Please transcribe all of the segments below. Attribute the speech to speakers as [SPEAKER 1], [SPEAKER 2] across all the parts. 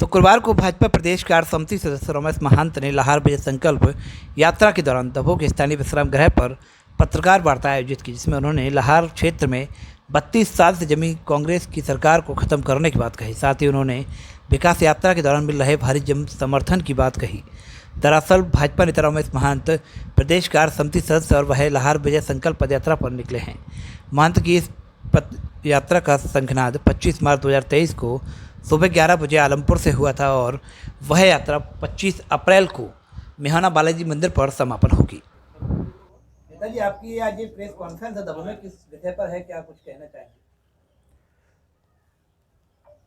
[SPEAKER 1] शुक्रवार को भाजपा प्रदेश कार्य समिति सदस्य रमेश महंत ने लाहौर विजय संकल्प यात्रा के दौरान दमोह के स्थानीय विश्राम गृह पर पत्रकार वार्ता आयोजित की, जिसमें उन्होंने लाहौर क्षेत्र में 32 साल से जमी कांग्रेस की सरकार को खत्म करने की बात कही। साथ ही उन्होंने विकास यात्रा के दौरान मिल रहे भारी जन समर्थन की बात कही। दरअसल भाजपा नेता रमेश महंत प्रदेश कार्य समिति सदस्य और वह लाहौर विजय संकल्प पदयात्रा पर निकले हैं। महंत की इस यात्रा का शंखनाद 25 मार्च 2023 को सुबह 11 बजे आलमपुर से हुआ था और वह यात्रा 25 अप्रैल को मेहना बालाजी मंदिर पर समापन होगी। नेताजी, आपकी आज ये प्रेस कॉन्फ्रेंस है दमोह में, किस विषय पर है, क्या कुछ कहना चाहेंगे?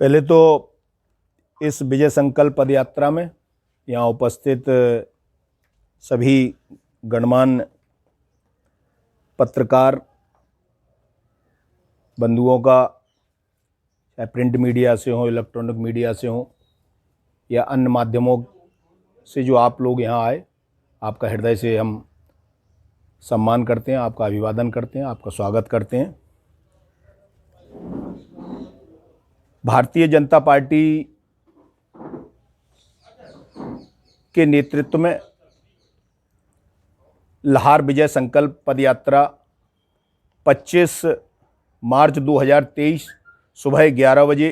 [SPEAKER 2] पहले तो इस विजय संकल्प पदयात्रा में यहाँ उपस्थित सभी गणमान्य पत्रकार बंधुओं का, चाहे प्रिंट मीडिया से हो, इलेक्ट्रॉनिक मीडिया से हो या अन्य माध्यमों से जो आप लोग यहाँ आए, आपका हृदय से हम सम्मान करते हैं, आपका अभिवादन करते हैं, आपका स्वागत करते हैं। भारतीय जनता पार्टी के नेतृत्व में लाहौर विजय संकल्प पदयात्रा 25 मार्च 2023 सुबह 11 बजे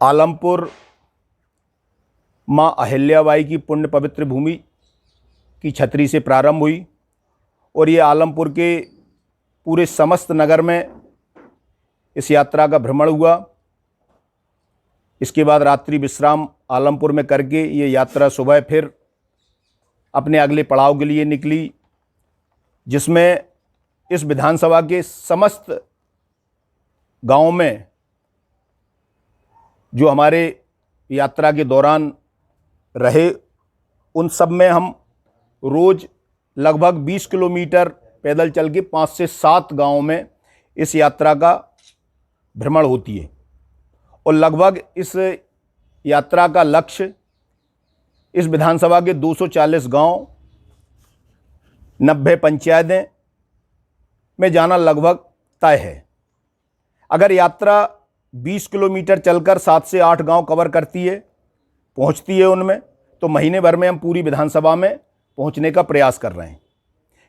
[SPEAKER 2] आलमपुर माँ अहिल्याबाई की पुण्य पवित्र भूमि की छतरी से प्रारंभ हुई और ये आलमपुर के पूरे समस्त नगर में इस यात्रा का भ्रमण हुआ। इसके बाद रात्रि विश्राम आलमपुर में करके ये यात्रा सुबह फिर अपने अगले पड़ाव के लिए निकली, जिसमें इस विधानसभा के समस्त गांवों में जो हमारे यात्रा के दौरान रहे, उन सब में हम रोज़ लगभग 20 किलोमीटर पैदल चल के 5 से 7 गांवों में इस यात्रा का भ्रमण होती है और लगभग इस यात्रा का लक्ष्य इस विधानसभा के 240 गांव, 90 पंचायतें में जाना लगभग तय है। अगर यात्रा 20 किलोमीटर चलकर 7 से 8 गांव कवर करती है, पहुंचती है उनमें, तो महीने भर में हम पूरी विधानसभा में पहुंचने का प्रयास कर रहे हैं।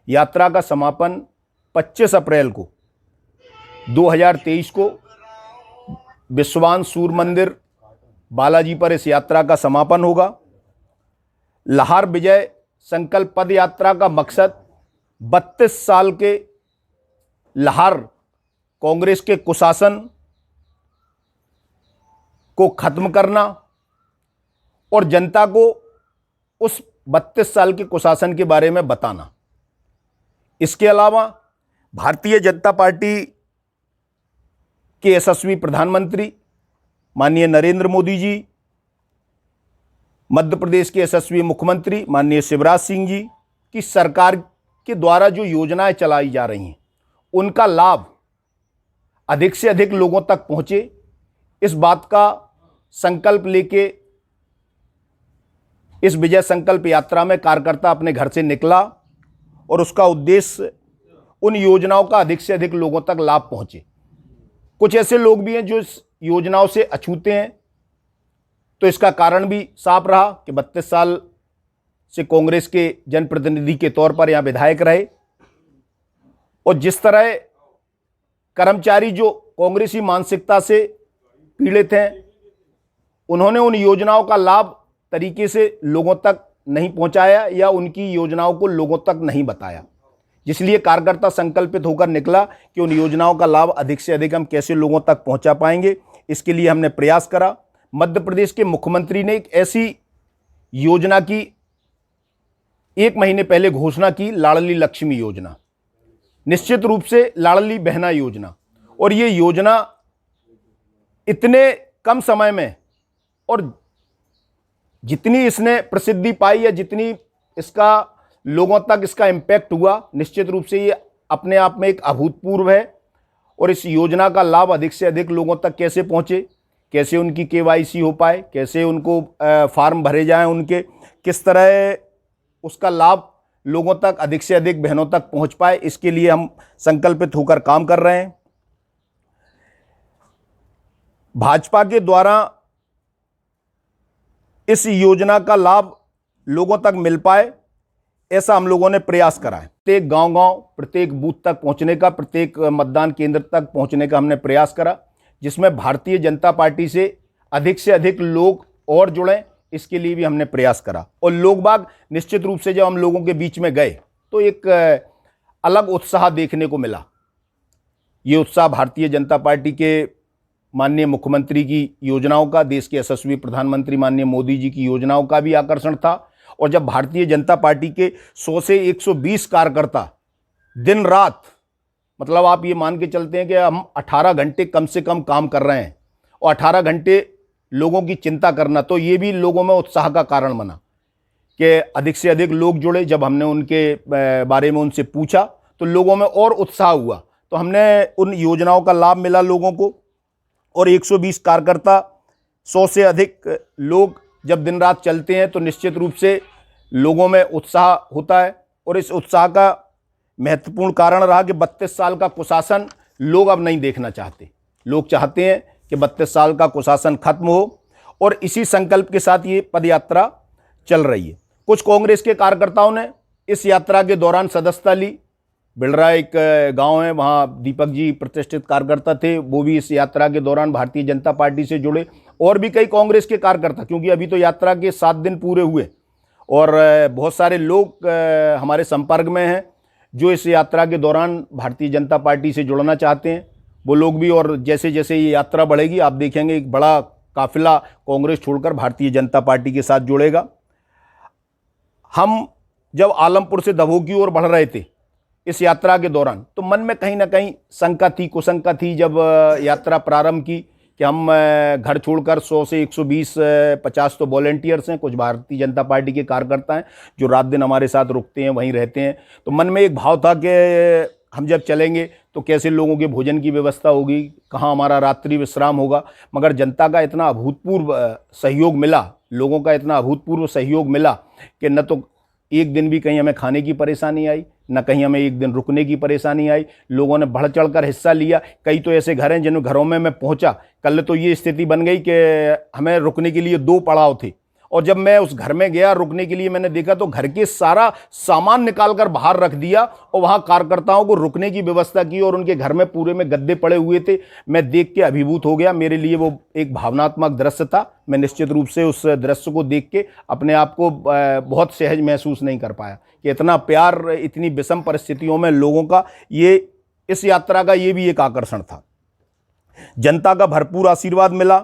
[SPEAKER 2] यात्रा का समापन 25 अप्रैल को 2023 को विश्वान सूर्य मंदिर बालाजी पर इस यात्रा का समापन होगा। लाहौर विजय संकल्प पद यात्रा का मकसद 32 साल के लाहौर कांग्रेस के कुशासन को खत्म करना और जनता को उस 32 साल के कुशासन के बारे में बताना। इसके अलावा भारतीय जनता पार्टी के यशस्वी प्रधानमंत्री माननीय नरेंद्र मोदी जी, मध्य प्रदेश के यशस्वी मुख्यमंत्री माननीय शिवराज सिंह जी की सरकार के द्वारा जो योजनाएं चलाई जा रही हैं, उनका लाभ अधिक से अधिक लोगों तक पहुंचे, इस बात का संकल्प लेके इस विजय संकल्प यात्रा में कार्यकर्ता अपने घर से निकला और उसका उद्देश्य उन योजनाओं का अधिक से अधिक लोगों तक लाभ पहुंचे। कुछ ऐसे लोग भी हैं जो इस योजनाओं से अछूते हैं, तो इसका कारण भी साफ रहा कि 32 साल से कांग्रेस के जनप्रतिनिधि के तौर पर यहाँ विधायक रहे और जिस तरह कर्मचारी जो कांग्रेसी मानसिकता से पीड़ित हैं, उन्होंने उन योजनाओं का लाभ तरीके से लोगों तक नहीं पहुंचाया या उनकी योजनाओं को लोगों तक नहीं बताया, जिसलिए कार्यकर्ता संकल्पित होकर निकला कि उन योजनाओं का लाभ अधिक से अधिक हम कैसे लोगों तक पहुंचा पाएंगे। इसके लिए हमने प्रयास करा। मध्य प्रदेश के मुख्यमंत्री ने एक ऐसी योजना की 1 महीने पहले घोषणा की, लाडली लक्ष्मी योजना, निश्चित रूप से लाडली बहना योजना। और ये योजना इतने कम समय में और जितनी इसने प्रसिद्धि पाई या जितनी इसका लोगों तक इसका इम्पैक्ट हुआ, निश्चित रूप से ये अपने आप में एक अभूतपूर्व है। और इस योजना का लाभ अधिक से अधिक लोगों तक कैसे पहुंचे, कैसे उनकी केवाईसी हो पाए, कैसे उनको फार्म भरे जाएं उनके, किस तरह उसका लाभ लोगों तक अधिक से अधिक बहनों तक पहुंच पाए, इसके लिए हम संकल्पित होकर काम कर रहे हैं। भाजपा के द्वारा इस योजना का लाभ लोगों तक मिल पाए, ऐसा हम लोगों ने प्रयास करा है। प्रत्येक गांव-गांव, प्रत्येक बूथ तक पहुंचने का, प्रत्येक मतदान केंद्र तक पहुंचने का हमने प्रयास करा, जिसमें भारतीय जनता पार्टी से अधिक लोग और जुड़ें, इसके लिए भी हमने प्रयास करा। और लोग बाग निश्चित रूप से जब हम लोगों के बीच में गए तो एक अलग उत्साह देखने को मिला। ये उत्साह भारतीय जनता पार्टी के माननीय मुख्यमंत्री की योजनाओं का, देश के यशस्वी प्रधानमंत्री माननीय मोदी जी की योजनाओं का भी आकर्षण था। और जब भारतीय जनता पार्टी के 100 से 120 कार्यकर्ता दिन रात, मतलब आप ये मान के चलते हैं कि हम 18 घंटे कम से कम काम कर रहे हैं और 18 घंटे लोगों की चिंता करना, तो ये भी लोगों में उत्साह का कारण बना कि अधिक से अधिक लोग जुड़े। जब हमने उनके बारे में उनसे पूछा तो लोगों में और उत्साह हुआ, तो हमने उन योजनाओं का लाभ मिला लोगों को। और 120 कार्यकर्ता, 100 से अधिक लोग जब दिन रात चलते हैं तो निश्चित रूप से लोगों में उत्साह होता है। और इस उत्साह का महत्वपूर्ण कारण रहा कि 32 साल का कुशासन लोग अब नहीं देखना चाहते। लोग चाहते हैं कि 32 साल का कुशासन खत्म हो, और इसी संकल्प के साथ ये पदयात्रा चल रही है। कुछ कांग्रेस के कार्यकर्ताओं ने इस यात्रा के दौरान सदस्यता ली। बिलरा एक गांव है, वहाँ दीपक जी प्रतिष्ठित कार्यकर्ता थे, वो भी इस यात्रा के दौरान भारतीय जनता पार्टी से जुड़े। और भी कई कांग्रेस के कार्यकर्ता, क्योंकि अभी तो यात्रा के 7 दिन पूरे हुए और बहुत सारे लोग हमारे संपर्क में हैं जो इस यात्रा के दौरान भारतीय जनता पार्टी से जुड़ना चाहते हैं, वो लोग भी। और जैसे जैसे ये यात्रा बढ़ेगी आप देखेंगे एक बड़ा काफिला कांग्रेस छोड़कर भारतीय जनता पार्टी के साथ जुड़ेगा। हम जब आलमपुर से दभोग की ओर बढ़ रहे थे इस यात्रा के दौरान, तो मन में कहीं ना कहीं शंका थी, कुशंका थी जब यात्रा प्रारंभ की कि हम घर छोड़कर 100 से 120, 50 तो वॉलंटियर्स हैं, कुछ भारतीय जनता पार्टी के कार्यकर्ता हैं जो रात दिन हमारे साथ रुकते हैं, वहीं रहते हैं। तो मन में एक भाव था कि हम जब चलेंगे तो कैसे लोगों के भोजन की व्यवस्था होगी, कहाँ हमारा रात्रि विश्राम होगा। मगर जनता का इतना अभूतपूर्व सहयोग मिला, लोगों का इतना अभूतपूर्व सहयोग मिला कि न तो एक दिन भी कहीं हमें खाने की परेशानी आई, न कहीं हमें एक दिन रुकने की परेशानी आई। लोगों ने बढ़ चढ़कर हिस्सा लिया। कई तो ऐसे घर हैं जिन घरों में मैं पहुंचा, कल तो ये स्थिति बन गई कि हमें रुकने के लिए 2 पड़ाव थे, और जब मैं उस घर में गया रुकने के लिए, मैंने देखा तो घर के सारा सामान निकालकर बाहर रख दिया और वहां कार्यकर्ताओं को रुकने की व्यवस्था की, और उनके घर में पूरे में गद्दे पड़े हुए थे। मैं देख के अभिभूत हो गया। मेरे लिए वो एक भावनात्मक दृश्य था। मैं निश्चित रूप से उस दृश्य को देख के अपने आप को बहुत सहज महसूस नहीं कर पाया कि इतना प्यार इतनी विषम परिस्थितियों में लोगों का, ये इस यात्रा का ये भी एक आकर्षण था। जनता का भरपूर आशीर्वाद मिला,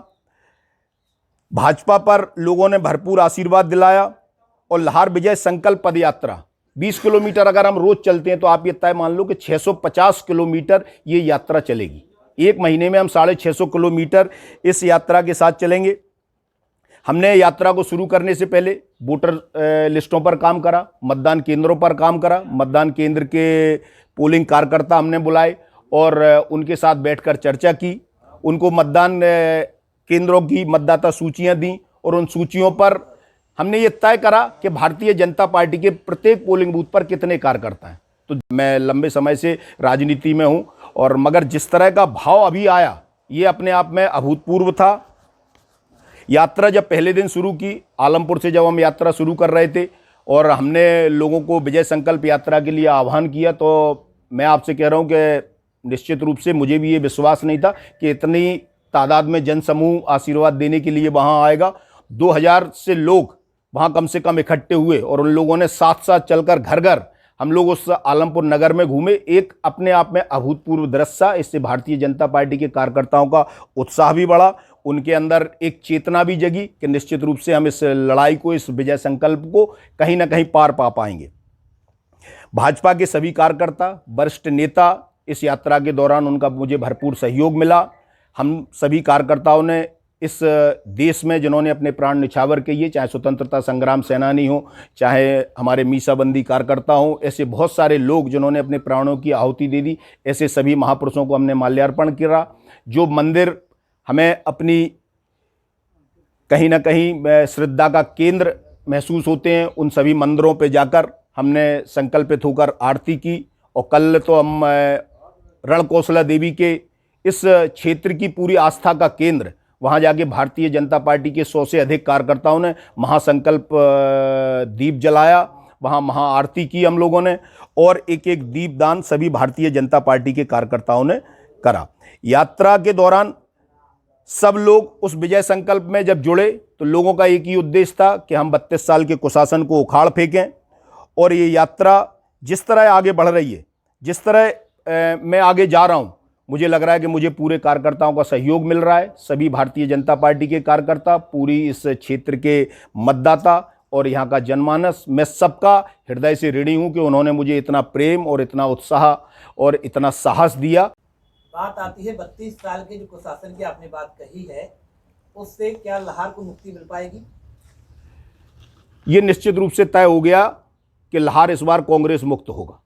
[SPEAKER 2] भाजपा पर लोगों ने भरपूर आशीर्वाद दिलाया। और लाहौर विजय संकल्प पदयात्रा 20 किलोमीटर अगर हम रोज चलते हैं तो आप ये तय मान लो कि 650 किलोमीटर ये यात्रा चलेगी। एक महीने में हम 650 किलोमीटर इस यात्रा के साथ चलेंगे। हमने यात्रा को शुरू करने से पहले वोटर लिस्टों पर काम करा, मतदान केंद्रों पर काम करा। मतदान केंद्र के पोलिंग कार्यकर्ता हमने बुलाए और उनके साथ बैठकर चर्चा की। उनको मतदान केंद्रों की मतदाता सूचियां दी और उन सूचियों पर हमने ये तय करा कि भारतीय जनता पार्टी के प्रत्येक पोलिंग बूथ पर कितने कार्यकर्ता हैं। तो मैं लंबे समय से राजनीति में हूं, और मगर जिस तरह का भाव अभी आया ये अपने आप में अभूतपूर्व था। यात्रा जब पहले दिन शुरू की, आलमपुर से जब हम यात्रा शुरू कर रहे थे और हमने लोगों को विजय संकल्प यात्रा के लिए आह्वान किया, तो मैं आपसे कह रहा हूं कि निश्चित रूप से मुझे भी ये विश्वास नहीं था कि इतनी तादाद में जनसमूह आशीर्वाद देने के लिए वहां आएगा। 2000 से लोग वहां कम से कम इकट्ठे हुए और उन लोगों ने साथ साथ चलकर घर घर हम लोग उस आलमपुर नगर में घूमे। एक अपने आप में अभूतपूर्व दृश्य। इससे भारतीय जनता पार्टी के कार्यकर्ताओं का उत्साह भी बढ़ा, उनके अंदर एक चेतना भी जगी कि निश्चित रूप से हम इस लड़ाई को, इस विजय संकल्प को कहीं ना कहीं पार पा पाएंगे। भाजपा के सभी कार्यकर्ता, वरिष्ठ नेता, इस यात्रा के दौरान उनका मुझे भरपूर सहयोग मिला। हम सभी कार्यकर्ताओं ने इस देश में जिन्होंने अपने प्राण निछावर किए, चाहे स्वतंत्रता संग्राम सेनानी हो, चाहे हमारे मीसाबंदी कार्यकर्ता हो, ऐसे बहुत सारे लोग जिन्होंने अपने प्राणों की आहुति दे दी, ऐसे सभी महापुरुषों को हमने माल्यार्पण किया। जो मंदिर हमें अपनी कहीं ना कहीं श्रद्धा का केंद्र महसूस होते हैं, उन सभी मंदिरों पे जाकर हमने संकल्पित होकर आरती की। और कल तो हम रणकौशला देवी के इस क्षेत्र की पूरी आस्था का केंद्र वहाँ जाके भारतीय जनता पार्टी के 100 से अधिक कार्यकर्ताओं ने महासंकल्प दीप जलाया, वहाँ महाआरती की हम लोगों ने, और एक एक दीपदान सभी भारतीय जनता पार्टी के कार्यकर्ताओं ने करा। यात्रा के दौरान सब लोग उस विजय संकल्प में जब जुड़े तो लोगों का एक ही उद्देश्य था कि हम 32 साल के कुशासन को उखाड़ फेंकें। और ये यात्रा जिस तरह आगे बढ़ रही है, जिस तरह मैं आगे जा रहा हूँ, मुझे लग रहा है कि मुझे पूरे कार्यकर्ताओं का सहयोग मिल रहा है। सभी भारतीय जनता पार्टी के कार्यकर्ता, पूरी इस क्षेत्र के मतदाता और यहाँ का जनमानस, मैं सबका हृदय से ऋणी हूँ कि उन्होंने मुझे इतना प्रेम और इतना उत्साह और इतना साहस दिया।
[SPEAKER 1] बात आती है 32 साल के जो कुशासन की आपने बात कही है, उससे क्या लाहौर को मुक्ति मिल पाएगी?
[SPEAKER 2] ये निश्चित रूप से तय हो गया कि लाहौर इस बार कांग्रेस मुक्त होगा।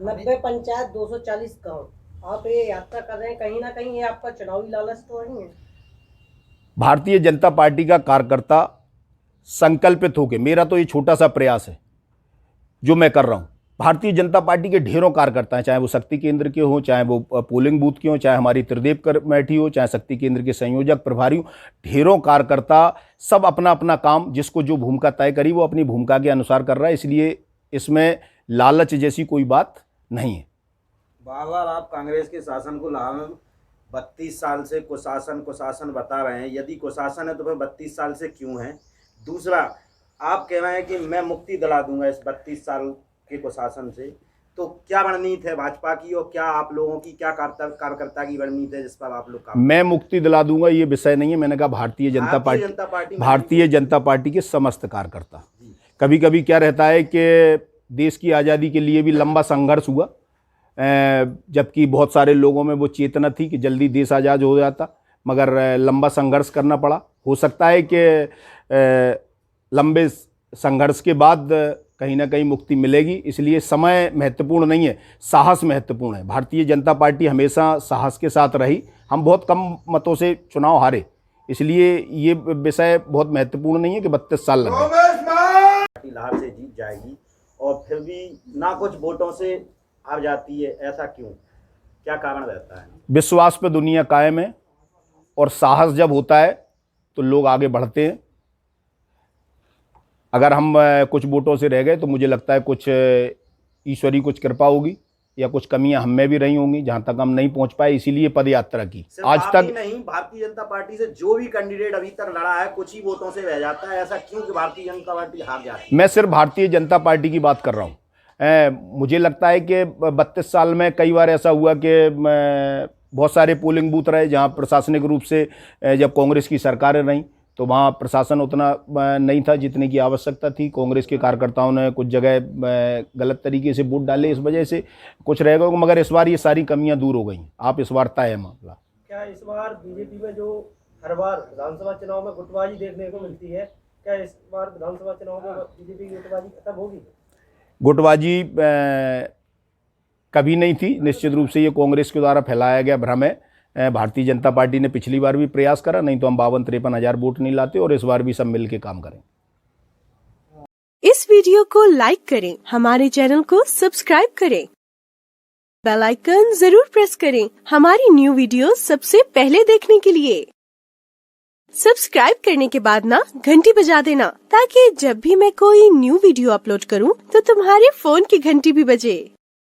[SPEAKER 3] 90 पंचायत 240 गांव, आप ये यात्रा कर रहे हैं, कहीं ना कहीं ये आपका चुनावी लालच तो नहीं है?
[SPEAKER 2] भारतीय जनता पार्टी का कार्यकर्ता संकल्पित होकर, मेरा तो ये छोटा सा प्रयास है जो मैं कर रहा हूँ। भारतीय जनता पार्टी के ढेरों कार्यकर्ता हैं, चाहे वो शक्ति केंद्र के हों, चाहे वो पोलिंग बूथ के हों, चाहे हमारी त्रिदेव कमेटी हो, चाहे शक्ति केंद्र के संयोजक प्रभारी हो, ढेरों कार्यकर्ता सब अपना अपना काम, जिसको जो भूमिका तय करी वो अपनी भूमिका के अनुसार कर रहा है। इसलिए इसमें लालच जैसी कोई बात नहीं है।
[SPEAKER 4] बार बार आप कांग्रेस के शासन को लाहौर में 32 साल से कुशासन बता रहे हैं। यदि कुशासन है तो फिर 32 साल से क्यों है? दूसरा, आप कह रहे हैं कि मैं मुक्ति दिला दूंगा इस 32 साल के कुशासन से, तो क्या रणनीति है भाजपा की और क्या आप लोगों की, क्या कार्यकर्ता की रणनीति है जिस पर आप लोग काम?
[SPEAKER 2] मैं मुक्ति दिला दूंगा ये विषय नहीं है। मैंने कहा भारतीय जनता पार्टी के समस्त कार्यकर्ता। कभी कभी क्या रहता है कि देश की आज़ादी के लिए भी लंबा संघर्ष हुआ, जबकि बहुत सारे लोगों में वो चेतना थी कि जल्दी देश आज़ाद हो जाता, मगर लंबा संघर्ष करना पड़ा। हो सकता है कि लंबे संघर्ष के बाद कहीं ना कहीं मुक्ति मिलेगी। इसलिए समय महत्वपूर्ण नहीं है, साहस महत्वपूर्ण है। भारतीय जनता पार्टी हमेशा साहस के साथ रही। हम बहुत कम मतों से चुनाव हारे, इसलिए ये विषय बहुत महत्वपूर्ण नहीं है कि 32 साल लगे।
[SPEAKER 4] पार्टी लाहौर से जीत जाएगी और फिर भी ना कुछ वोटों से हार जाती है, ऐसा क्यों? क्या कारण रहता है?
[SPEAKER 2] विश्वास पे दुनिया कायम है और साहस जब होता है तो लोग आगे बढ़ते हैं। अगर हम कुछ वोटों से रह गए तो मुझे लगता है कुछ ईश्वरी कुछ कृपा होगी या कुछ कमियां हम में भी रही होंगी जहां तक हम नहीं पहुंच पाए, इसीलिए पद यात्रा की। आज तक
[SPEAKER 4] नहीं, भारतीय जनता पार्टी से जो भी कैंडिडेट अभी तक लड़ा है कुछ ही वोटों से रह जाता है, ऐसा क्यों कि भारतीय जनता पार्टी हार जाती है?
[SPEAKER 2] मैं सिर्फ भारतीय जनता पार्टी की बात कर रहा हूँ। मुझे लगता है कि 32 साल में कई बार ऐसा हुआ कि बहुत सारे पोलिंग बूथ रहे जहाँ प्रशासनिक रूप से जब कांग्रेस की सरकारें रहीं तो वहाँ प्रशासन उतना नहीं था जितने की आवश्यकता थी। कांग्रेस के कार्यकर्ताओं ने कुछ जगह गलत तरीके से वोट डाले, इस वजह से कुछ रह गए, मगर इस बार ये सारी कमियां दूर हो गई। आप इस बार तय है मामला।
[SPEAKER 3] क्या इस बार बीजेपी में जो हर बार विधानसभा चुनाव में गुटबाजी देखने को मिलती है, क्या इस बार विधानसभा चुनाव में बीजेपी की गुटबाजी खत्म होगी?
[SPEAKER 2] गुटबाजी कभी नहीं थी, निश्चित रूप से ये कांग्रेस के द्वारा फैलाया गया भ्रम है। भारतीय जनता पार्टी ने पिछली बार भी प्रयास करा, नहीं तो हम 52-53 हज़ार वोट नहीं लाते, और इस बार भी सब मिल के काम करें।
[SPEAKER 5] इस वीडियो को लाइक करें, हमारे चैनल को सब्सक्राइब करें, बेल आइकन जरूर प्रेस करें हमारी न्यू वीडियो सबसे पहले देखने के लिए। सब्सक्राइब करने के बाद ना घंटी बजा देना, ताकि जब भी मैं कोई न्यू वीडियो अपलोड करूं तो तुम्हारे फोन की घंटी भी बजे।